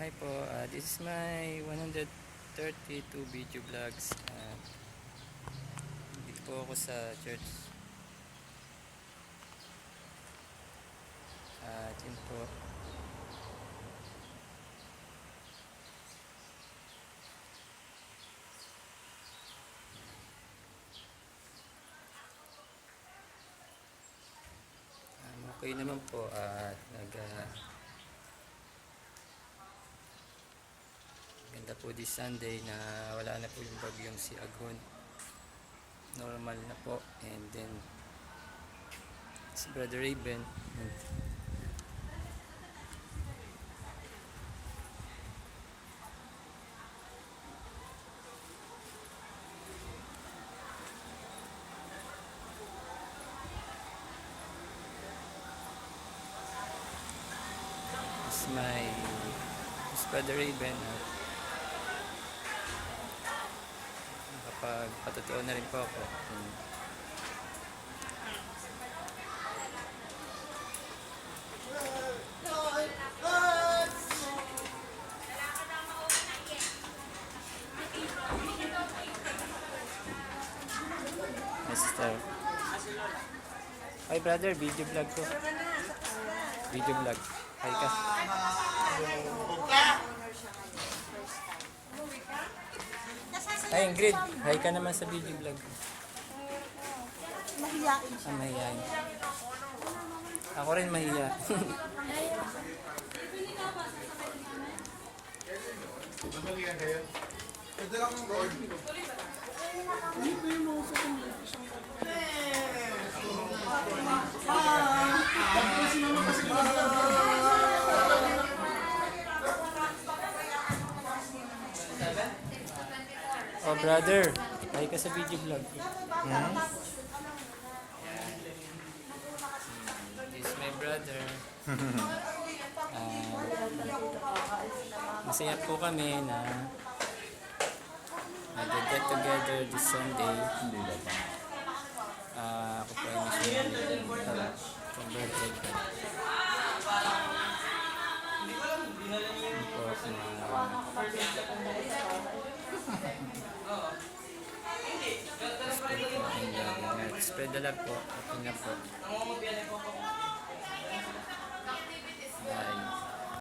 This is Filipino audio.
Hi po, this is my 132 video vlogs. Dito po ako sa church. Yun po. Okay naman po at ganda po this Sunday na wala na po yung bagyong si Agon. Normal na po. And then si Brother Raven. This Brother Raven. Nakapagpatotoo na rin po ako. Mister. Hi brother, video vlog ko. Video vlog. Hi ka. Hi Ingrid, hi ka naman sa video vlog. Mahiyain siya. Mahihayin. Ako rin mahiya. Nabalikan kayo? Pwede lang ang board. Hindi ko yung mga sa Oh brother, hi ka sa video vlog. This is my brother. Masaya po kami na nag-get together this Sunday. Ako po ay missionary from birthday ko. Spread the love po. Okay na po.